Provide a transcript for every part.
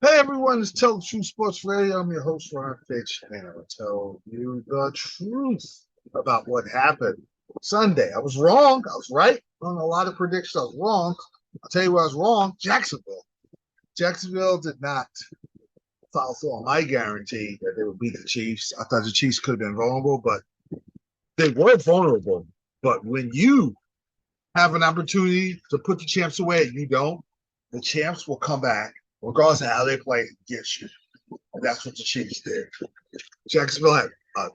Hey everyone, it's Tell the Truth Sports Radio. I'm your host, Ron Fitch, and I'll tell you the truth about what happened Sunday. I was wrong. I was right on a lot of predictions. I was wrong. I'll tell you where I was wrong. Jacksonville. Jacksonville did not follow through on my guarantee that they would beat the Chiefs. I thought the Chiefs could have been vulnerable, but they were vulnerable. But when you have an opportunity to put the champs away and you don't, the champs will come back regardless of how they play against you. And that's what the Chiefs did. Jacksonville had a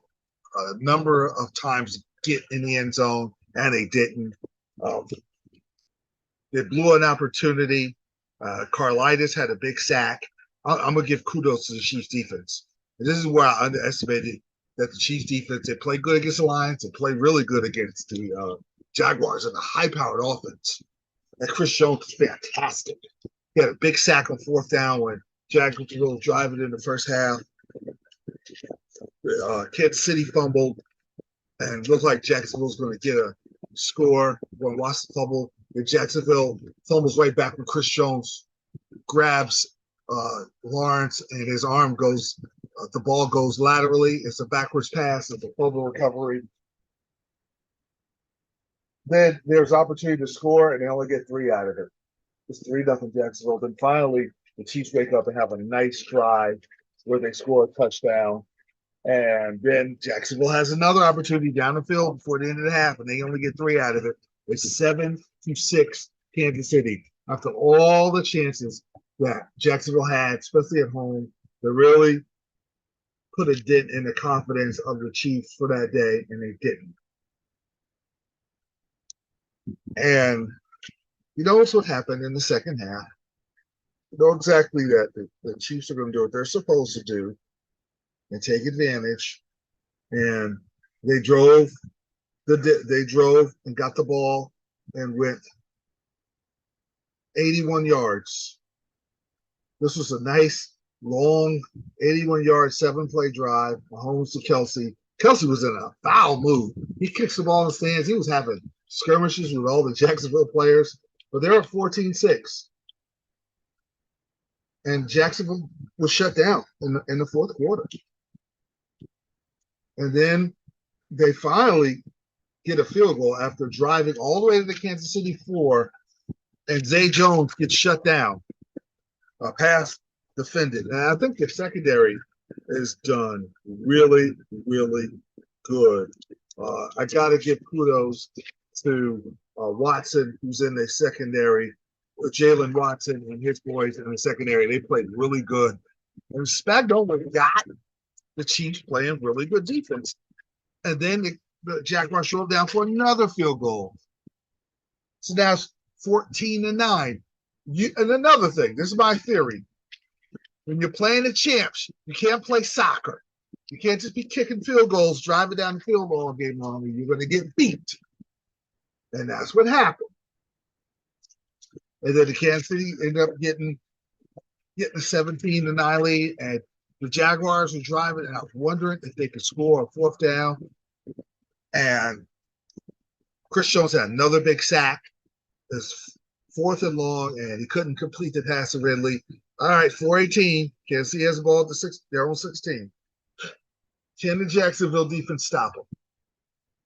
number of times to get in the end zone, and they didn't. They blew an opportunity. Karlitis had a big sack. I'm going to give kudos to the Chiefs defense. And this is where I underestimated that the Chiefs defense, they play good against the Lions, they play really good against the Jaguars and a high-powered offense. And Chris Jones was fantastic. He had a big sack on fourth down when Jacksonville was driving in the first half. Kansas City fumbled, and it looked like Jacksonville was going to get a score when Watson fumbled. And Jacksonville fumbles right back when Chris Jones grabs Lawrence, and his arm goes, the ball goes laterally. It's a backwards pass. It's a fumble recovery. Then there's opportunity to score, and they only get 3 out of it. It's 3-0 Jacksonville. Then finally, the Chiefs wake up and have a nice drive where they score a touchdown. And then Jacksonville has another opportunity down the field before the end of the half, and they only get 3 out of it. It's 7-6 Kansas City. After all the chances that Jacksonville had, especially at home, to really put a dent in the confidence of the Chiefs for that day, and they didn't. And you know what's what happened in the second half? You know exactly that the Chiefs are going to do what they're supposed to do and take advantage. And they drove and got the ball and went 81 yards. This was a nice, long 81-yard, 7-play drive. Mahomes to Kelsey. Kelsey was in a foul move. He kicks the ball in the stands. He was having skirmishes with all the Jacksonville players, but they were 14-6. And Jacksonville was shut down in the fourth quarter. And then they finally get a field goal after driving all the way to the Kansas City 4, and Zay Jones gets shut down. Pass defended. And I think the secondary is done really, really good. I got to give kudos to Watson, who's in the secondary, Jalen Watson and his boys in the secondary. They played really good. And Spagnuolo got the Chiefs playing really good defense. And then the Jaguars showed down for another field goal. So now it's 14-9. And another thing, this is my theory. When you're playing the champs, you can't play soccer. You can't just be kicking field goals, driving down the field all game long, and you're going to get beat. And that's what happened. And then the Kansas City ended up getting a 17-9 lead, and the Jaguars were driving, and I was wondering if they could score a fourth down. And Chris Jones had another big sack. It's 4th and long, and he couldn't complete the pass to Ridley. All right, 4-18. Kansas City has the ball at their own 16. Can the Jacksonville defense stop them?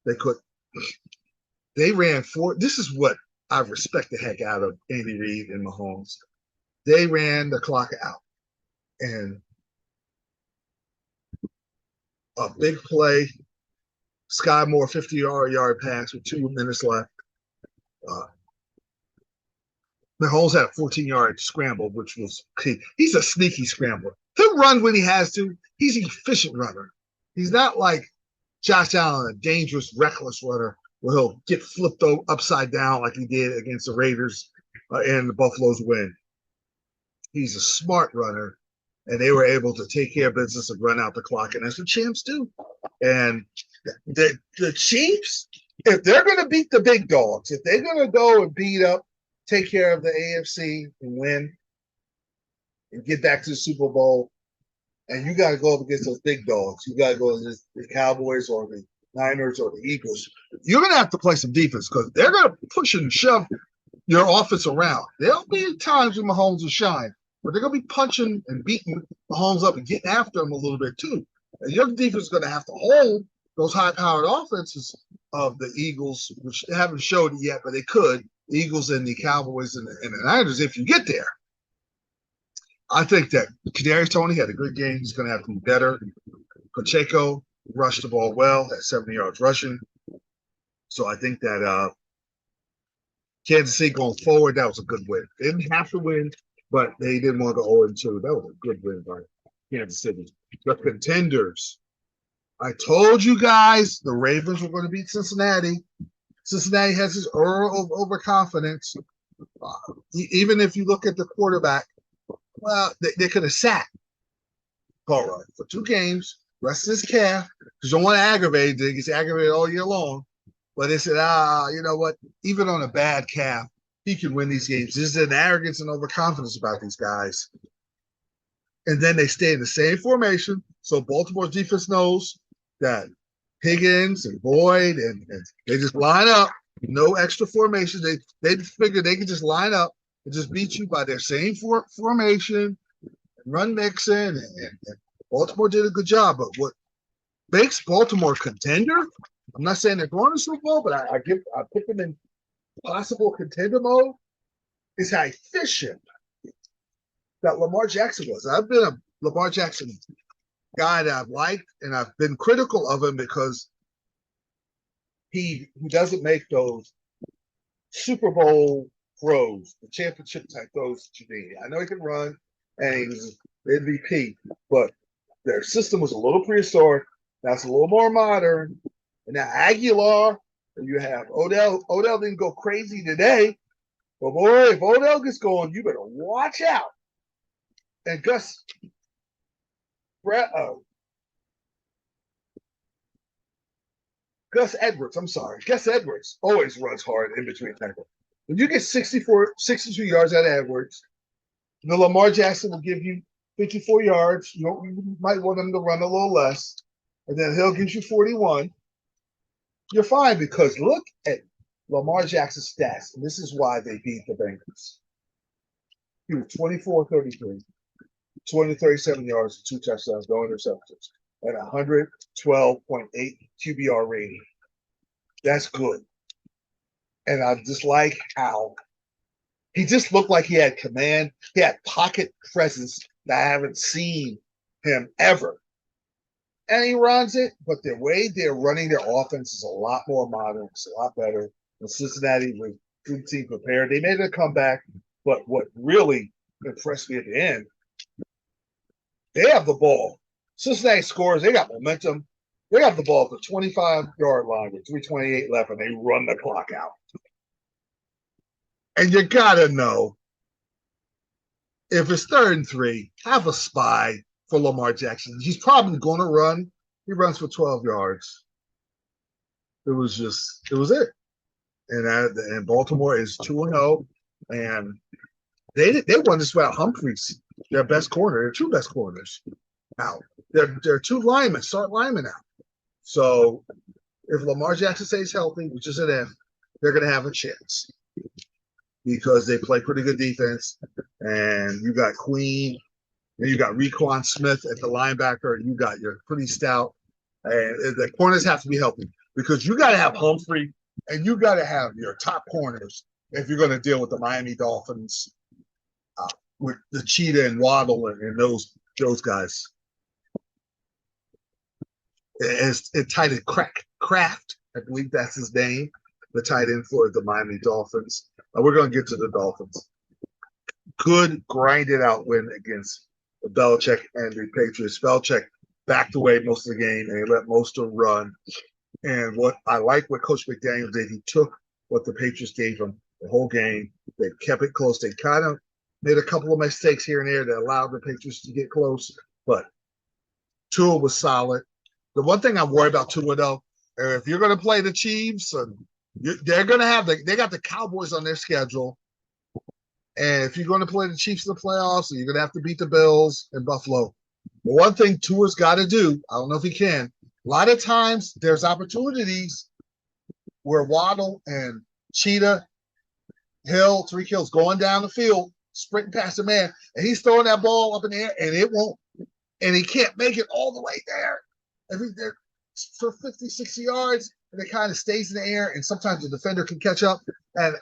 They couldn't. They ran 4. This is what I respect the heck out of Andy Reid and Mahomes. They ran the clock out. And a big play, Sky Moore 50-yard pass with 2 minutes left. Mahomes had a 14-yard scramble, which was key. He's a sneaky scrambler. He'll run when he has to. He's an efficient runner. He's not like Josh Allen, a dangerous, reckless runner, where he'll get flipped upside down like he did against the Raiders and the Buffaloes win. He's a smart runner, and they were able to take care of business and run out the clock, and that's what champs do. And the Chiefs, if they're going to beat the big dogs, if they're going to go and beat up, take care of the AFC and win and get back to the Super Bowl, and you got to go up against those big dogs. You got to go against the Cowboys or the Niners or the Eagles. You're going to have to play some defense because they're going to push and shove your offense around. There'll be times when Mahomes will shine, but they're going to be punching and beating Mahomes up and getting after him a little bit too. And your defense is going to have to hold those high-powered offenses of the Eagles, which they haven't showed it yet, but they could. The Eagles and the Cowboys and the Niners, if you get there. I think that Kadarius Toney had a good game. He's going to have to be better. Pacheco rushed the ball well, had 70 yards rushing. So I think that Kansas City going forward, that was a good win. They didn't have to win, but they didn't want to go 0-2. That was a good win by Kansas City. The contenders. I told you guys the Ravens were going to beat Cincinnati. Cincinnati has this aura of overconfidence. Even if you look at the quarterback, well, they could have sat Burrow for 2 games, rested his calf, because you don't want to aggravate it. He gets aggravated all year long. But they said, you know what? Even on a bad calf, he can win these games. There's an arrogance and overconfidence about these guys. And then they stay in the same formation. So Baltimore's defense knows that Higgins and Boyd and they just line up, no extra formation. They figure they can just line up and just beat you by their same formation and run Mixon. And Baltimore did a good job. But what makes Baltimore a contender, I'm not saying they're going to Super Bowl, but I put them in possible contender mode, is how efficient that Lamar Jackson was. I've been a Lamar Jackson guy that I've liked, and I've been critical of him because he doesn't make those Super Bowl throws, the championship type throws that you need. I know he can run, and he was MVP, but their system was a little prehistoric. That's a little more modern. And now Aguilar, and you have Odell. Odell didn't go crazy today, but boy, if Odell gets going, you better watch out. And Gus Edwards, Gus Edwards always runs hard in between tackles. When you get 62 yards out of Edwards, the Lamar Jackson will give you 54 yards. You might want him to run a little less, and then he'll give you 41. You're fine because look at Lamar Jackson's stats, and this is why they beat the Bengals. He was 24-33, 237 yards, 2 touchdowns, no interceptions, and 112.8 QBR rating. That's good. And I just like how he just looked like he had command. He had pocket presence that I haven't seen him ever. And he runs it, but the way they're running their offense is a lot more modern. It's a lot better. And Cincinnati was good team prepared. They made a comeback, but what really impressed me at the end, they have the ball. Cincinnati scores. They got momentum. They got the ball at the 25-yard line with 3:28 left, and they run the clock out. And you got to know, if it's 3rd and 3, have a spy for Lamar Jackson. He's probably going to run. He runs for 12 yards. It was it. And Baltimore is 2-0, and they won this without Humphreys, their best corner, their 2 best corners out. They're 2 linemen, start linemen out. So if Lamar Jackson stays healthy, which is an if, they're going to have a chance because they play pretty good defense, and you got Queen. And you got Requan Smith at the linebacker. You got your pretty stout. And the corners have to be healthy because you got to have Humphrey and you got to have your top corners if you're going to deal with the Miami Dolphins, with the Cheetah and Waddle and those guys. It's tight end Kraft, I believe that's his name, the tight end for the Miami Dolphins. We're going to get to the Dolphins. Good grinded out win against Belichick and the Patriots. Belichick backed away most of the game, and he let Mostert run. And what I like what Coach McDaniel did, he took what the Patriots gave him the whole game. They kept it close. They kind of made a couple of mistakes here and there that allowed the Patriots to get close, but Tua was solid. The one thing I'm worried about Tua, though, if you're going to play the Chiefs, they're going to have they got the Cowboys on their schedule. And if you're going to play the Chiefs in the playoffs, you're going to have to beat the Bills and Buffalo. But one thing Tua's got to do, I don't know if he can, a lot of times there's opportunities where Waddle and Cheetah, Hill, Tyreek Hill's going down the field sprinting past the man, and he's throwing that ball up in the air, and it won't, and he can't make it all the way there. I mean, they're for 50, 60 yards, and it kind of stays in the air, and sometimes the defender can catch up. And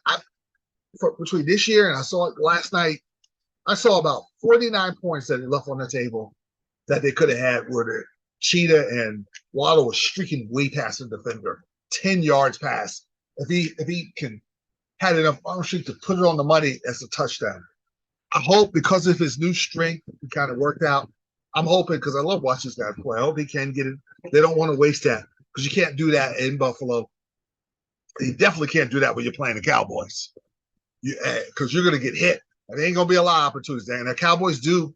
between this year and I saw it last night, I saw about 49 points that they left on the table that they could have had where the Cheetah and Waddle was streaking way past the defender, 10 yards past. If he can had enough arm strength to put it on the money as a touchdown. I hope because of his new strength, it kind of worked out. I'm hoping because I love watching this guy play. I hope he can get it. They don't want to waste that because you can't do that in Buffalo. You definitely can't do that when you're playing the Cowboys because you're going to get hit. And there ain't going to be a lot of opportunities there. And the Cowboys do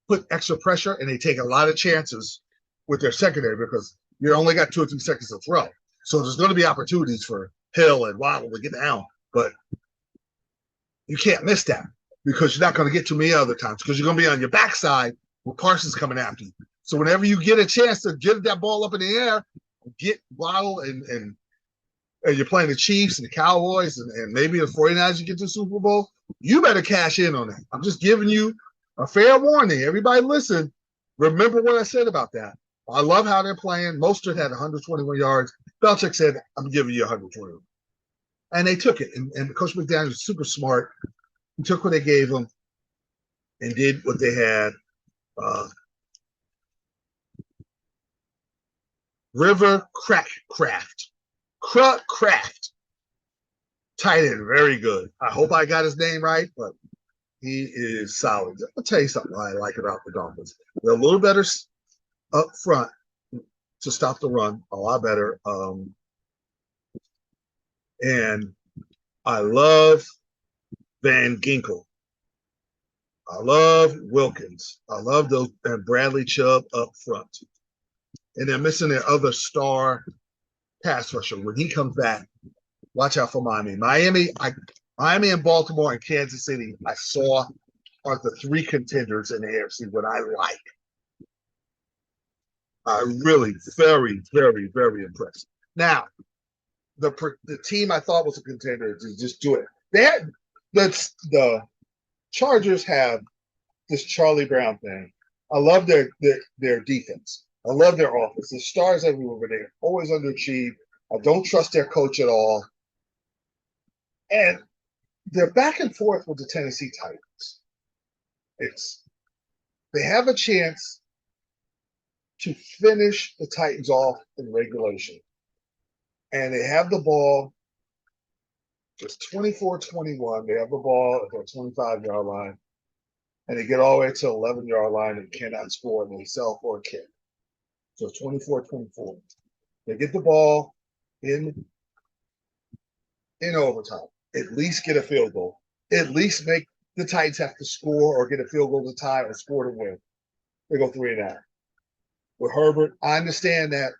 put extra pressure, and they take a lot of chances with their secondary because you only got 2 or 3 seconds to throw. So there's going to be opportunities for Hill and Waddle to get down. But you can't miss that because you're not going to get too many other times because you're going to be on your backside with Parsons coming after you. So whenever you get a chance to get that ball up in the air, get Waddle and you're playing the Chiefs and the Cowboys and maybe the 49ers, you get to the Super Bowl, you better cash in on that. I'm just giving you a fair warning. Everybody listen. Remember what I said about that. I love how they're playing. Mostert had 121 yards. Belichick said, I'm giving you 121. And they took it. And Coach McDaniel was super smart. He took what they gave him and did what they had. River Craft. Tight end, very good. I hope I got his name right, but he is solid. I'll tell you something I like about the Dolphins. They're a little better up front to stop the run, a lot better. And I love Van Ginkel. I love Wilkins. I love those and Bradley Chubb up front. And they're missing their other star pass rusher. When he comes back, watch out for Miami. Miami and Baltimore and Kansas City, I saw are the 3 contenders in the AFC, what I like. Really very, very, very impressed. Now, the team I thought was a contender to just do it. They had the Chargers have this Charlie Brown thing. I love their defense. I love their offense. There's stars everywhere. They're always underachieved. I don't trust their coach at all. And they're back and forth with the Tennessee Titans. They have a chance to finish the Titans off in regulation. And they have the ball. It's 24-21. They have the ball at their 25-yard line. And they get all the way to the 11-yard line and cannot score, and they sell for a kick. So it's 24-24. They get the ball in overtime. At least get a field goal. At least make the Titans have to score or get a field goal to tie or score to win. They go 3-and-out. With Herbert, I understand that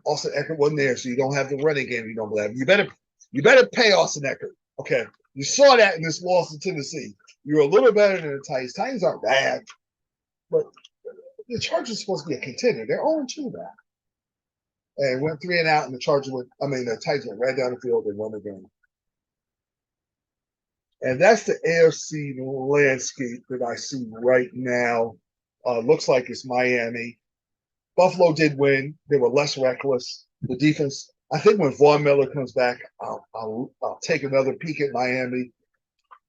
Austin Eckert wasn't there, so you don't have the running game you don't believe. You better pay Austin Eckert. Okay. You saw that in this loss to Tennessee. You're a little better than the Titans. Titans aren't bad, but the Chargers are supposed to be a contender. They're 0-2 now. And went 3-and-out, and the Titans went right down the field and won the game. And that's the AFC landscape that I see right now. Looks like it's Miami. Buffalo did win. They were less reckless. The defense, I think when Von Miller comes back, I'll take another peek at Miami.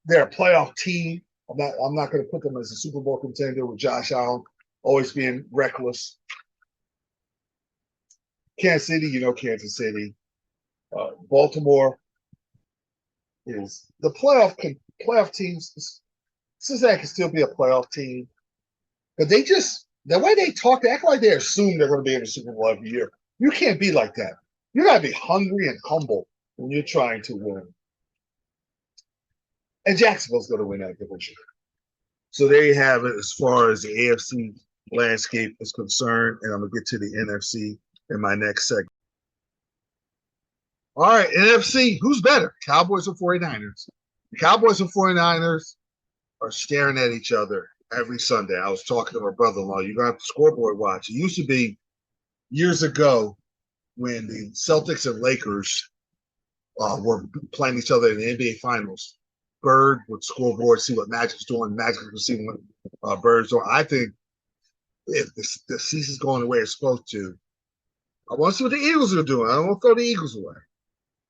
They're a playoff team. I'm not going to put them as a Super Bowl contender with Josh Allen always being reckless. Kansas City, Kansas City. Baltimore is the playoff teams. Cincinnati can still be a playoff team, but the way they talk, they act like they assume they're going to be in the Super Bowl every year. You can't be like that. You got to be hungry and humble when you're trying to win. And Jacksonville's going to win that division. So there you have it as far as the AFC landscape is concerned, and I'm going to get to the NFC in my next segment. All right, NFC, who's better, Cowboys or 49ers? The Cowboys and 49ers are staring at each other every Sunday. I was talking to my brother-in-law. You got the scoreboard watch. It used to be years ago when the Celtics and Lakers were playing each other in the NBA Finals. Bird with scoreboard, see what Magic's doing. Magic will see what Bird's doing. I think if the season's going the way it's supposed to, I want to see what the Eagles are doing. I don't want to throw the Eagles away.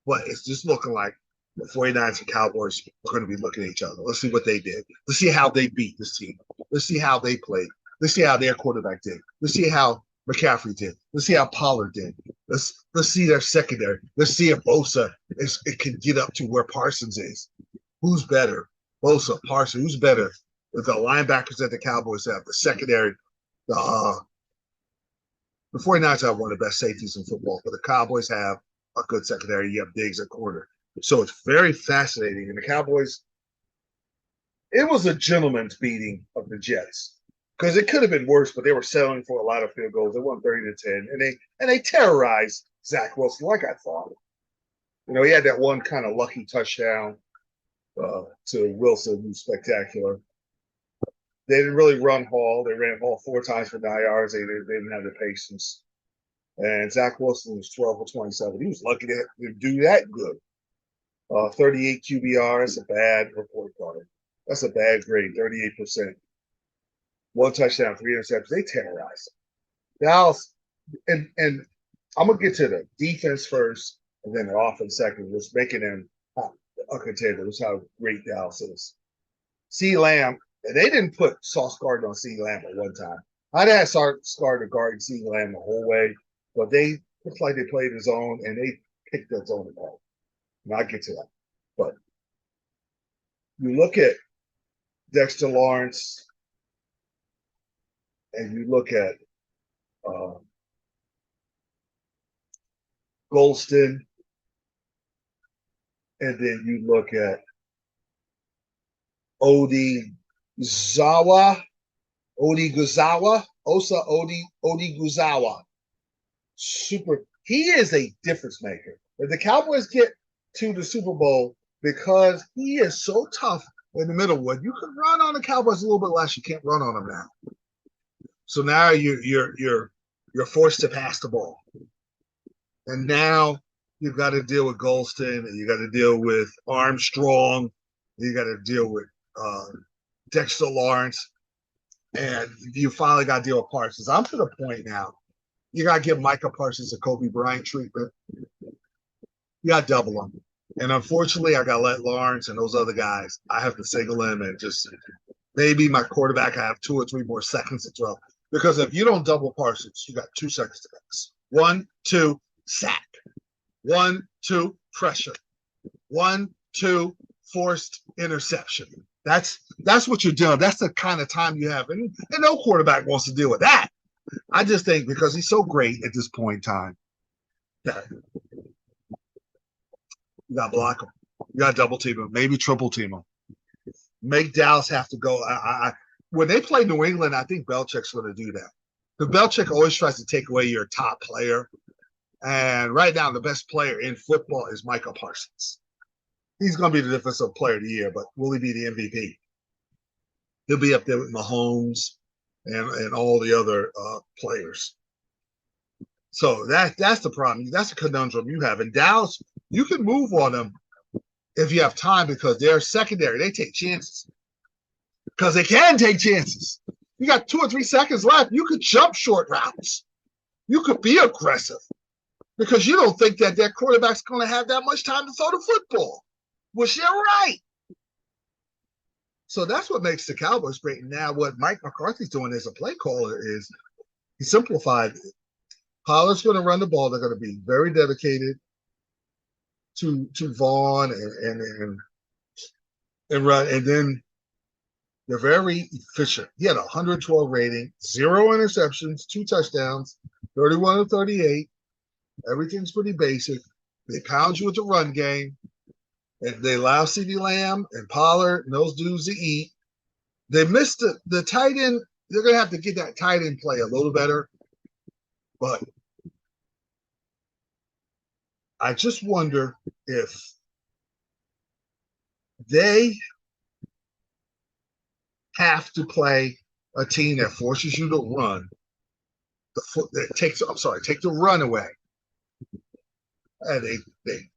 But it's just looking like the 49ers and Cowboys are going to be looking at each other. Let's see what they did. Let's see how they beat this team. Let's see how they played. Let's see how their quarterback did. Let's see how McCaffrey did. Let's see how Pollard did. Let's see their secondary. Let's see if Bosa it can get up to where Parsons is. Who's better? Bosa, Parsons. Who's better? With the linebackers that the Cowboys have, the secondary, the 49ers have one of the best safeties in football, but the Cowboys have a good secondary. You have Diggs at corner. So it's very fascinating. And the Cowboys, it was a gentleman's beating of the Jets because it could have been worse, but they were settling for a lot of field goals. They won 30-10, and they terrorized Zach Wilson like I thought. You know, he had that one kind of lucky touchdown to Wilson, who's spectacular. They didn't really run Hall. They ran Hall 4 times for 9 yards. They didn't have the patience. And Zach Wilson was 12 for 27. He was lucky to do that good. 38 QBR. That's a bad report card. That's a bad grade, 38%. 1 touchdown, 3 interceptions. They terrorized them. Dallas, and I'm going to get to the defense first and then the offense second, which making them a contender. That's how great Dallas is. C. Lamb, and they didn't put Sauce Gardner on C. Lamb at one time. I'd had Sauce Gardner guarding C. Lamb the whole way, but they looked like they played his own, and they picked that zone apart. And I'll get to that. But you look at Dexter Lawrence, and you look at Golston, and then you look at Odiguzawah, Odiguzawah. Super. He is a difference maker. If the Cowboys get to the Super Bowl, because he is so tough in the middle, when you can run on the Cowboys a little bit less, you can't run on them now. So now you're forced to pass the ball, and now you've got to deal with Golston, and you got to deal with Armstrong, you got to deal with Dexter Lawrence, and you finally got to deal with Parsons. I'm to the point now. You got to give Micah Parsons a Kobe Bryant treatment. You got to double them. And unfortunately, I got to let Lawrence and those other guys, I have to single them and just maybe my quarterback, I have 2 or 3 more seconds to throw. Because if you don't double Parsons, you got 2 seconds to pass. 1, 2, sack. 1, 2, pressure. 1, 2, forced interception. That's what you're doing. That's the kind of time you have. And no quarterback wants to deal with that. I just think because he's so great at this point in time that you got to block him. You got to double team him, maybe triple team him. Make Dallas have to go. When they play New England, I think Belichick's going to do that. Because Belichick always tries to take away your top player. And right now, the best player in football is Micah Parsons. He's going to be the defensive player of the year, but will he be the MVP? He'll be up there with Mahomes and all the other players. So that's the problem. That's a conundrum you have. In Dallas, you can move on them if you have time because they're secondary. They take chances because they can take chances. You got 2 or 3 seconds left. You could jump short routes. You could be aggressive because you don't think that quarterback's going to have that much time to throw the football. Which you're right. So that's what makes the Cowboys great. Now, what Mike McCarthy's doing as a play caller is he simplified it. Pollard's going to run the ball. They're going to be very dedicated to Vaughn and run. And then they're very efficient. He had a 112 rating, 0 interceptions, 2 touchdowns, 31 of 38. Everything's pretty basic. They pound you with the run game. And they allow CeeDee Lamb and Pollard and those dudes to eat. They missed the tight end. They're going to have to get that tight end play a little better. But I just wonder if they have to play a team that forces you to run. Take the run away. And they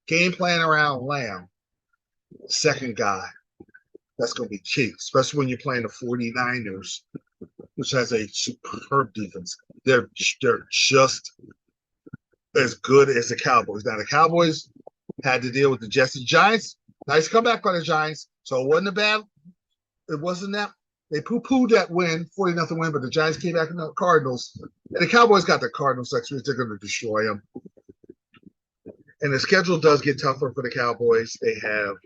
game plan around Lamb. second guy. That's going to be key, especially when you're playing the 49ers, which has a superb defense. They're just as good as the Cowboys. Now, the Cowboys had to deal with the Jets and Giants. Nice comeback by the Giants. So it wasn't a bad. It wasn't that. They poo-pooed that win, 40-0 win, but the Giants came back in the Cardinals. And the Cowboys got the Cardinals next week. They're going to destroy them. And the schedule does get tougher for the Cowboys. They have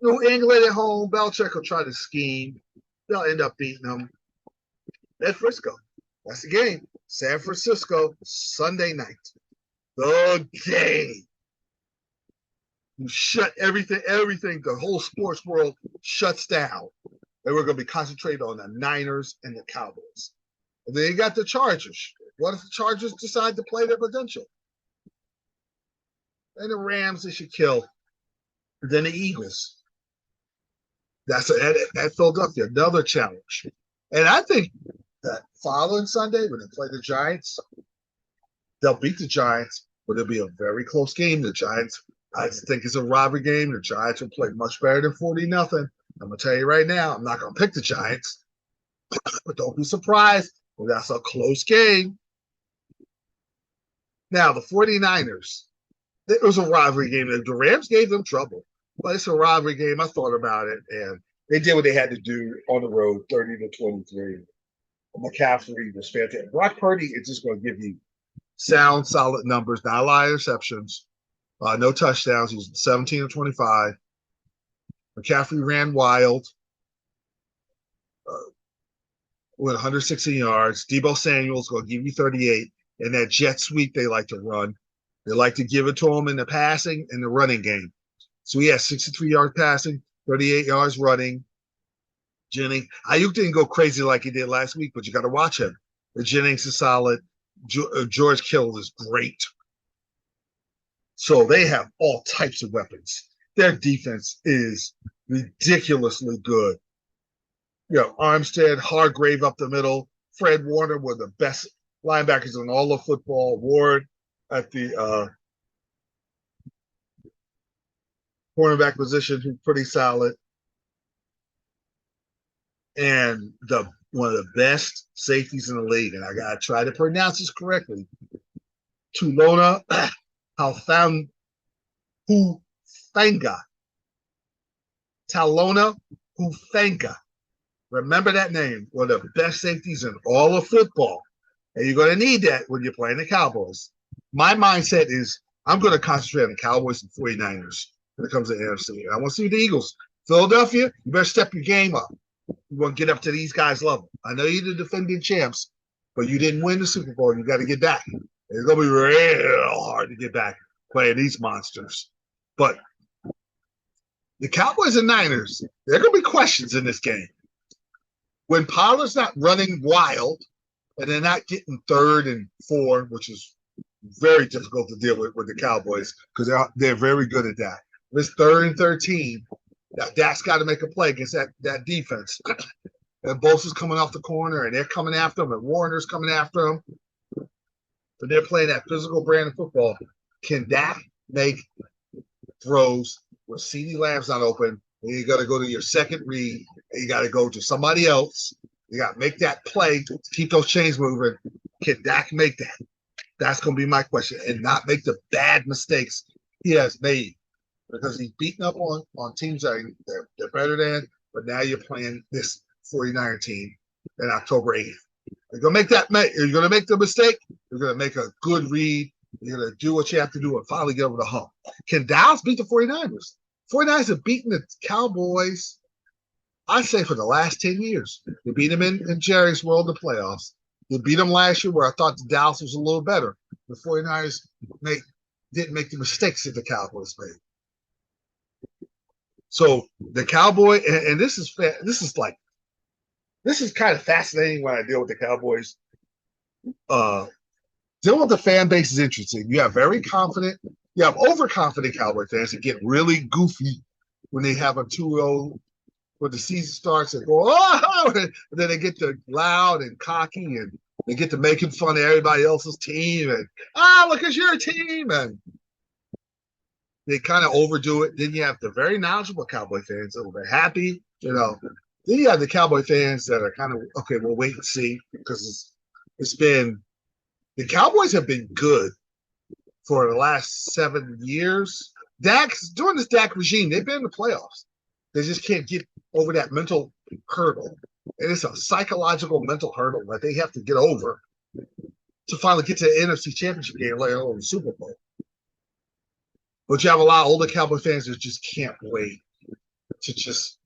New England at home. Belichick will try to scheme. They'll end up beating them at Frisco. That's the game. San Francisco, Sunday night. The game. You shut everything, the whole sports world shuts down. And we're going to be concentrated on the Niners and the Cowboys. And then you got the Chargers. What if the Chargers decide to play their potential? And the Rams, they should kill. And then the Eagles. That's at Philadelphia, another challenge. And I think that following Sunday, when they play the Giants, they'll beat the Giants, but it'll be a very close game. The Giants, I think it's a robbery game. The Giants will play much better than 40-0. I'm going to tell you right now, I'm not going to pick the Giants, but don't be surprised when that's a close game. Now, the 49ers, it was a rivalry game. The Rams gave them trouble, but it's a rivalry game. I thought about it, and they did what they had to do on the road, 30-23. McCaffrey was fantastic. Brock Purdy is just going to give you sound, solid numbers, not a lot of interceptions, no touchdowns. He was 17-25. McCaffrey ran wild with 116 yards. Deebo Samuel's going to give you 38. And that jet sweep they like to run. They like to give it to him in the passing and the running game. So he has 63 yards passing, 38 yards running. Jennings, Ayuk didn't go crazy like he did last week, but you got to watch him. The Jennings is solid. George Kittle is great. So they have all types of weapons. Their defense is ridiculously good. You know, Armstead, Hargrave up the middle, Fred Warner were the best linebackers in all of football. Ward at the cornerback position, who's pretty solid. And one of the best safeties in the league, and I got to try to pronounce this correctly, Tulona Hufanga. Talona Hufanga. Remember that name. One of the best safeties in all of football. And you're going to need that when you're playing the Cowboys. My mindset is I'm going to concentrate on the Cowboys and 49ers when it comes to the NFC. I want to see the Eagles. Philadelphia, you better step your game up. You want to get up to these guys' level. I know you're the defending champs, but you didn't win the Super Bowl. You got to get back. It's going to be real hard to get back playing these monsters. But the Cowboys and Niners, there are going to be questions in this game. When Pollard's not running wild and they're not getting 3rd and 4, which is very difficult to deal with the Cowboys because they're very good at that. If it's 3rd and 13, Dak's got to make a play against that defense. And Bosa's coming off the corner, and they're coming after him, and Warner's coming after him. But they're playing that physical brand of football. Can Dak make throws where CeeDee Lamb's not open? And you got to go to your second read, and you got to go to somebody else. You got to make that play to keep those chains moving. Can Dak make that? That's going to be my question, and not make the bad mistakes he has made. Because he's beaten up on teams that they're better than, but now you're playing this 49er team in October 8th. You're going to make the mistake. You're going to make a good read. You're going to do what you have to do and finally get over the hump. Can Dallas beat the 49ers? 49ers have beaten the Cowboys, I'd say, for the last 10 years. They beat them in Jerry's World, the playoffs. They beat them last year where I thought the Dallas was a little better. The 49ers didn't make the mistakes that the Cowboys made. So the Cowboy, and this is kind of fascinating when I deal with the Cowboys. Dealing with the fan base is interesting. You have overconfident Cowboy fans that get really goofy when they have a 2-0 when the season starts and go, oh, and then they get to loud and cocky and they get to making fun of everybody else's team and look at your team. And they kind of overdo it. Then you have the very knowledgeable Cowboy fans that are happy, you know. Then you have the Cowboy fans that are kind of okay. We'll wait and see because it's been the Cowboys have been good for the last 7 years. During this Dak regime, they've been in the playoffs. They just can't get over that mental hurdle. And it's a psychological mental hurdle that they have to get over to finally get to the NFC Championship game, let alone the Super Bowl. But you have a lot of older Cowboy fans that just can't wait to just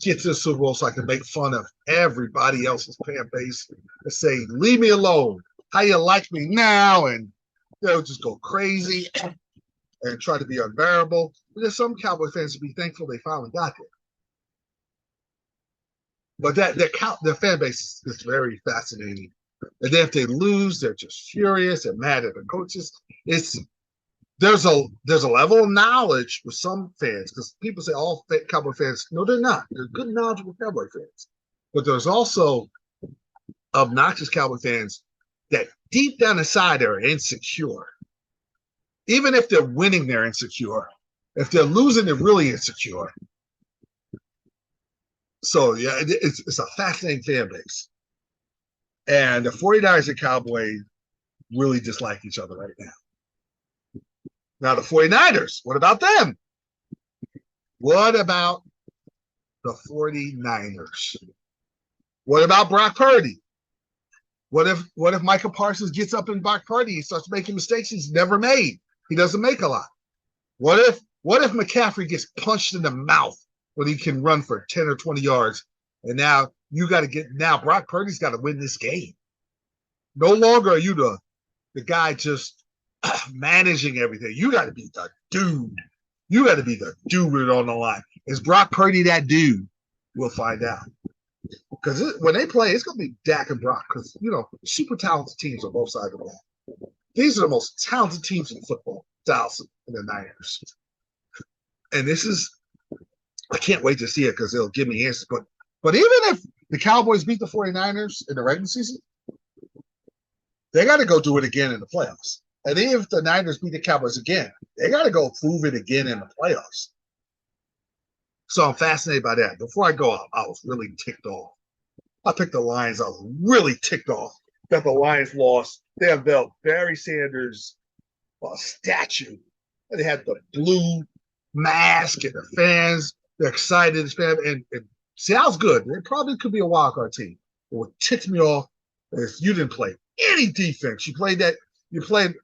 get to the Super Bowl so I can make fun of everybody else's fan base and say, leave me alone. How you like me now? And they'll just go crazy and try to be unbearable. But there's some Cowboy fans to be thankful they finally got there. But their fan base is very fascinating. And then if they lose, they're just furious and mad at the coaches. There's a level of knowledge with some fans because people say all Cowboy fans. No, they're not. They're good, knowledgeable Cowboy fans. But there's also obnoxious Cowboy fans that deep down inside are insecure. Even if they're winning, they're insecure. If they're losing, they're really insecure. So, yeah, it's a fascinating fan base. And the 49ers and Cowboys really dislike each other right now. Now, the 49ers, what about them? What about the 49ers? What about Brock Purdy? What if Michael Parsons gets up in Brock Purdy and starts making mistakes he's never made? He doesn't make a lot. What if McCaffrey gets punched in the mouth when he can run for 10 or 20 yards? And now Brock Purdy's got to win this game. No longer are you the guy just managing everything. You got to be the dude. You got to be the dude on the line. Is Brock Purdy that dude? We'll find out. Because when they play, it's going to be Dak and Brock because, super talented teams on both sides of the ball. These are the most talented teams in football, Dallas and the Niners. And I can't wait to see it because it'll give me answers. But even if the Cowboys beat the 49ers in the regular season, they got to go do it again in the playoffs. And even if the Niners beat the Cowboys again, they got to go prove it again in the playoffs. So I'm fascinated by that. Before I go out, I was really ticked off. I picked the Lions. I was really ticked off that the Lions lost. They unveiled Barry Sanders' statue. And they had the blue mask and the fans. They're excited. And Seattle's good. They probably could be a wild card team. But what ticked me off is you didn't play any defense. You played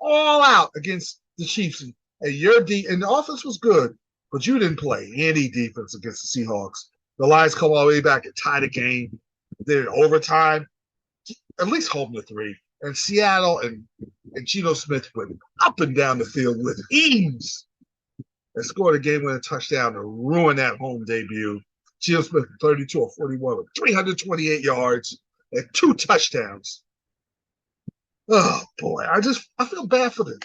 all out against the Chiefs. And and the offense was good, but you didn't play any defense against the Seahawks. The Lions come all the way back and tie the game. They did overtime, at least home to 3. And Seattle and Geno Smith went up and down the field with ease and scored a game-winning touchdown to ruin that home debut. Geno Smith 32 of 41 with 328 yards and 2 touchdowns. Oh, boy. I feel bad for them.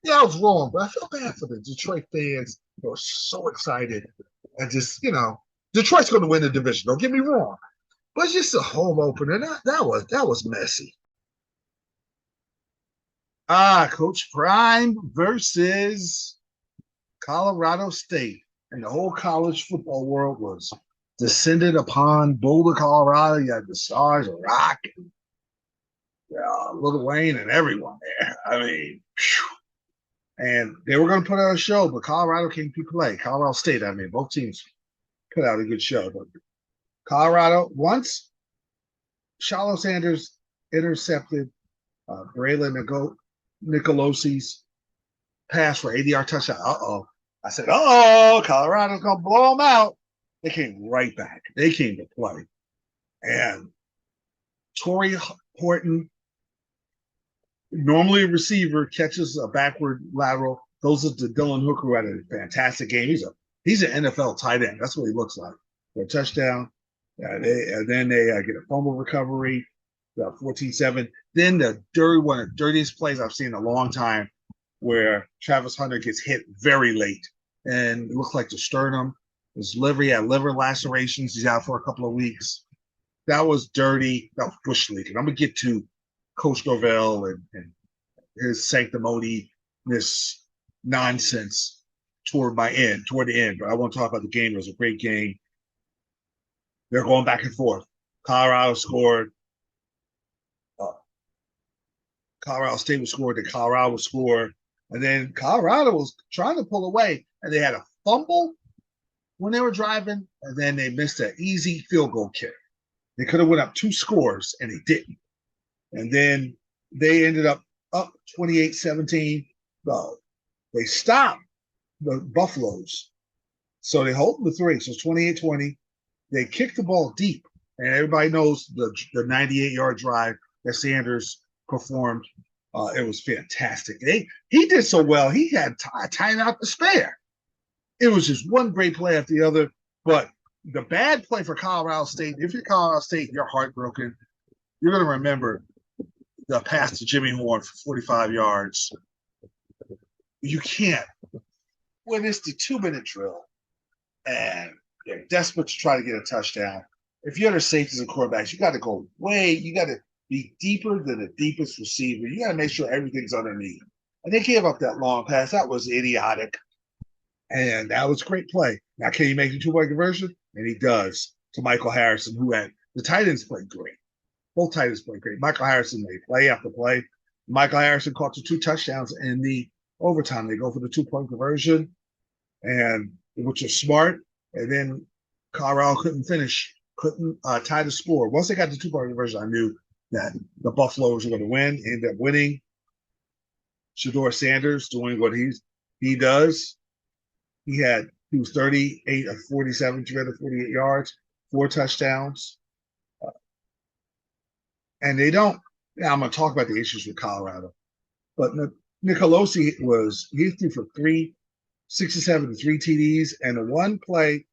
Yeah, I was wrong, but I feel bad for the Detroit fans who are so excited. And just, Detroit's going to win the division. Don't get me wrong. But it's just a home opener. That was messy. Coach Prime versus Colorado State. And the whole college football world was descended upon Boulder, Colorado. You had the Stars, Rock, and Lil Wayne, and everyone there. I mean, and they were going to put out a show, but Colorado came to play. Colorado State, both teams put out a good show. But Colorado, once Shiloh Sanders intercepted Braylon Nicolosi's pass for 80-yard touchdown. I said, Colorado's going to blow them out. They came right back. They came to play. And Torrey Horton, normally a receiver, catches a backward lateral. Those are to Dylan Hooker, who had a fantastic game. He's an NFL tight end. That's what he looks like. For a touchdown. And then they get a fumble recovery, 14-7. Then one of the dirtiest plays I've seen in a long time, where Travis Hunter gets hit very late. And it looks like the sternum, his liver, he had liver lacerations. He's out for a couple of weeks. That was dirty. That was bush league. And I'm going to get to Coach Norvell and his sanctimony, this nonsense toward the end. But I want to talk about the game. It was a great game. They're going back and forth. Colorado scored. Uh, Colorado State would score. Then Colorado would score. And then Colorado was trying to pull away, and they had a fumble when they were driving, and then they missed an easy field goal kick. They could have went up 2 scores, and they didn't. And then they ended up 28-17. They stopped the Buffaloes. So they hold the 3. So it's 28-20. They kicked the ball deep. And everybody knows the 98-yard drive that Sanders performed. It was fantastic. He did so well. He had time out to spare. It was just one great play after the other. But the bad play for Colorado State, if you're Colorado State, you're heartbroken. You're going to remember the pass to Jimmy Horn for 45 yards. You can't. When it's the 2-minute drill and they're desperate to try to get a touchdown, if you're the safeties and quarterbacks, you got to go you got to be deeper than the deepest receiver. You got to make sure everything's underneath. And they gave up that long pass. That was idiotic. And that was a great play. Now, can he make the 2-point conversion? And he does, to Michael Harrison, who had the tight ends played great. Both tight ends played great. Michael Harrison made play after play. Michael Harrison caught the 2 touchdowns in the overtime. They go for the 2-point conversion, and which was smart. And then Colorado couldn't tie the score. Once they got the 2-point conversion, I knew that the Buffaloes were going to win. Ended up winning. Shedeur Sanders doing what he does. He was 38 of 47, 348 yards, 4 touchdowns. And they don't. Now I'm going to talk about the issues with Colorado, but Nicolosi he threw for 367 and 3 TDs, and the one play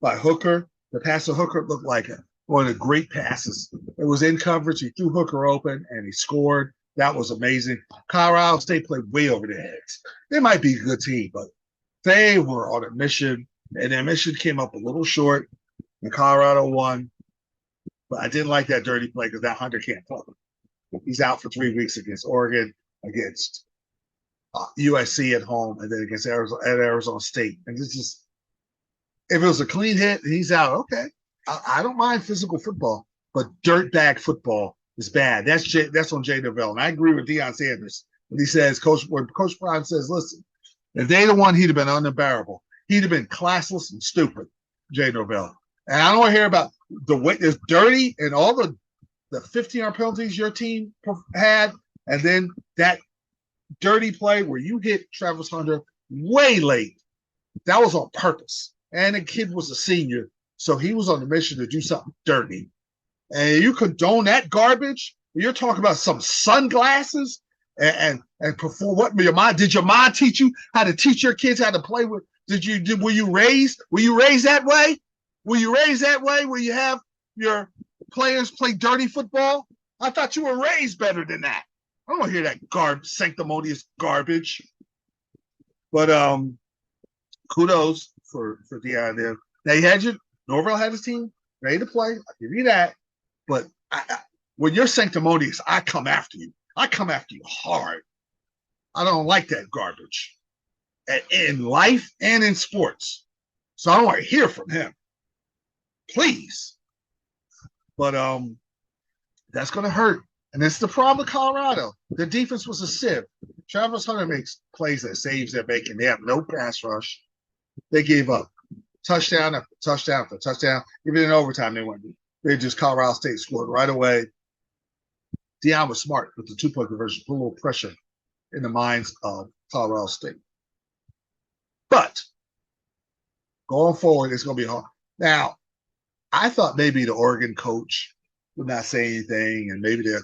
by Hooker, the pass to Hooker looked like one of the great passes. It was in coverage. He threw Hooker open, and he scored. That was amazing. Colorado State played way over their heads. They might be a good team, but they were on a mission, and their mission came up a little short, and Colorado won. But I didn't like that dirty play because that Hunter can't play. He's out for 3 weeks against Oregon, against USC at home, and then against Arizona State. And this is, if it was a clean hit and he's out, okay. I don't mind physical football, but dirtbag football is bad. That's on Jay Novell. And I agree with Deion Sanders when he says, when Coach Prime says, listen, if they the one, he'd have been unbearable. He'd have been classless and stupid, Jay Novell. And I don't want to hear about the way it's dirty and all the 15-yard penalties your team had, and then that dirty play where you hit Travis Hunter way late. That was on purpose. And the kid was a senior, so he was on the mission to do something dirty. And you condone that garbage? You're talking about some sunglasses and perform what your mom did your mom teach you how to teach your kids how to play with? Were you raised that way? Were you raised that way where you have your players play dirty football? I thought you were raised better than that. I don't want to hear that sanctimonious garbage. But kudos for Deion there. Now Norvell had his team ready to play. I'll give you that. But when you're sanctimonious, I come after you. I come after you hard. I don't like that garbage in life and in sports. So I don't want to hear from him. Please. But that's going to hurt. And it's the problem with Colorado. The defense was a sieve. Travis Hunter makes plays that saves their bacon. They have no pass rush. They gave up touchdown after touchdown after touchdown. Even in overtime, they just Colorado State scored right away. Deion was smart with the 2-point conversion, put a little pressure in the minds of Colorado State. But going forward, it's going to be hard. Now, I thought maybe the Oregon coach would not say anything, and maybe they'll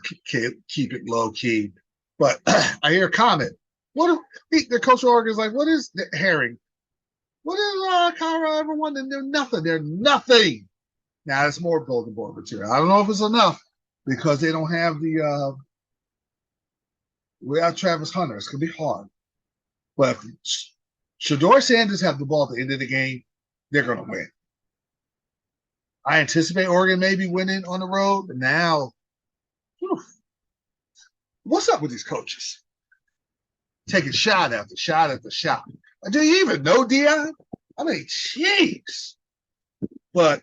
keep it low key. But I hear a comment. The coach of Oregon is like, what is Herring? What is Colorado ever won? They're nothing. They're nothing. Now it's more bulletin board material. I don't know if it's enough because they don't have without Travis Hunter. It's gonna be hard. But if Shedeur Sanders have the ball at the end of the game, they're gonna win. I anticipate Oregon maybe winning on the road, but now, what's up with these coaches? taking shot after shot after shot. Do you even know Deion? I mean, jeez. But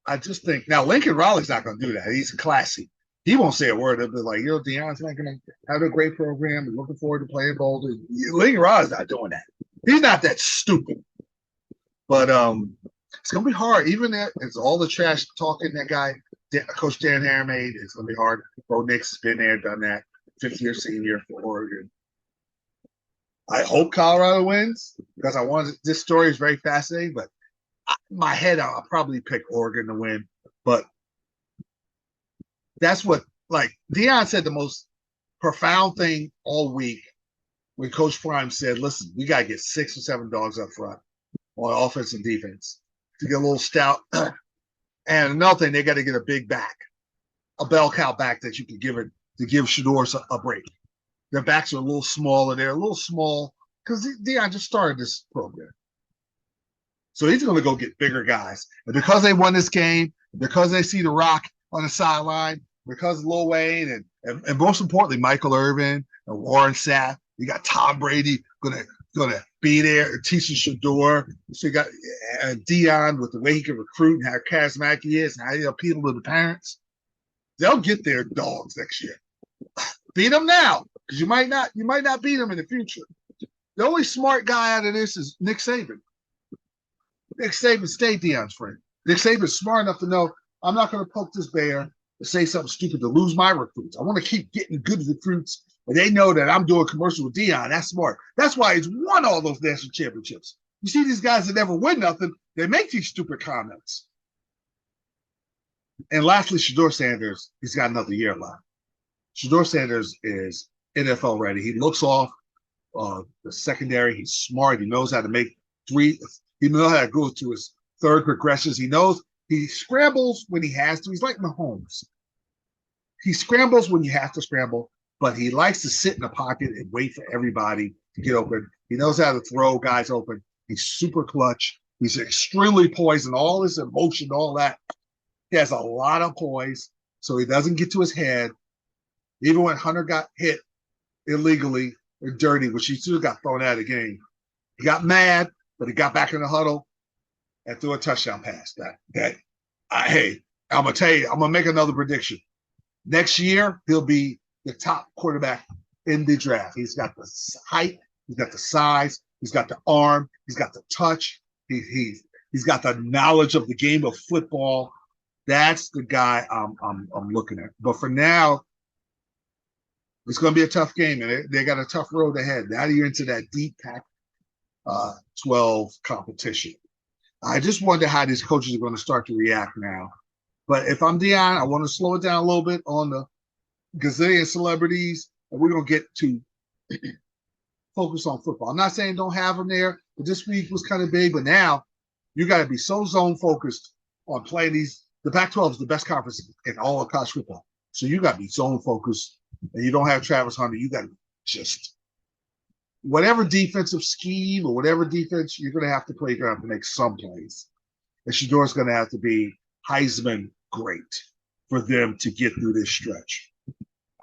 I just think now Lincoln Riley's not going to do that. He's classy. He won't say a word. He'll be like, Deion's not going to have a great program. We're looking forward to playing Boulder. Lincoln Riley's not doing that. He's not that stupid. But it's going to be hard. Even if it's all the trash talking that guy, Coach Dan Hare made, it's going to be hard. Bo Nix has been there, done that. 5th-year senior for Oregon. I hope Colorado wins because this story is very fascinating, but in my head, I'll probably pick Oregon to win. But that's what, like, Deion said the most profound thing all week when Coach Prime said, listen, we got to get 6 or 7 dogs up front on offense and defense to get a little stout. And another thing, they got to get a big back, a bell cow back that you can give it to give Shador a break. Their backs are a little smaller. They're a little small because Deion just started this program. So he's going to go get bigger guys. And because they won this game, because they see The Rock on the sideline, because of Lil Wayne, and most importantly, Michael Irvin and Warren Sapp, you got Tom Brady gonna be there teaching Shador. So you got Deion with the way he can recruit and how charismatic he is and how he appeal to the parents. They'll get their dogs next year. Beat them now, because you might not beat them in the future. The only smart guy out of this is Nick Saban. Nick Saban stayed Deion's friend. Nick Saban's smart enough to know I'm not going to poke this bear and say something stupid to lose my recruits. I want to keep getting good recruits, and they know that I'm doing commercial with Deion. That's smart. That's why he's won all those national championships. You see these guys that never win nothing, they make these stupid comments. And lastly, Shador Sanders, he's got another year left. Shador Sanders is NFL ready. He looks off the secondary. He's smart. He knows how to make 3. He knows how to go to his 3rd progressions. He knows he scrambles when he has to. He's like Mahomes. He scrambles when you have to scramble, but he likes to sit in the pocket and wait for everybody to get open. He knows how to throw guys open. He's super clutch. He's extremely poised, and all his emotion, all that. He has a lot of poise, so he doesn't get to his head. Even when Hunter got hit illegally or dirty, which he still got thrown out of the game, he got mad, but he got back in the huddle and threw a touchdown pass. Hey, I'm going to tell you, I'm going to make another prediction. Next year, he'll be the top quarterback in the draft. He's got the height, he's got the size, he's got the arm, he's got the touch, he's got the knowledge of the game of football. That's the guy I'm looking at. But for now, it's going to be a tough game, and they got a tough road ahead. Now you're into that deep Pac-12 competition. I just wonder how these coaches are going to start to react now. But if I'm Deion, I want to slow it down a little bit on the gazillion celebrities, and we're going to get to focus on football. I'm not saying don't have them there, but this week was kind of big. But now you got to be so zone focused on playing these. The Pac-12 is the best conference in all of college football. So you got to be zone focused, and you don't have Travis Hunter. You got to just whatever defensive scheme or whatever defense you're going to have to play, you're going to have to make some plays. And Shador's going to have to be Heisman great for them to get through this stretch.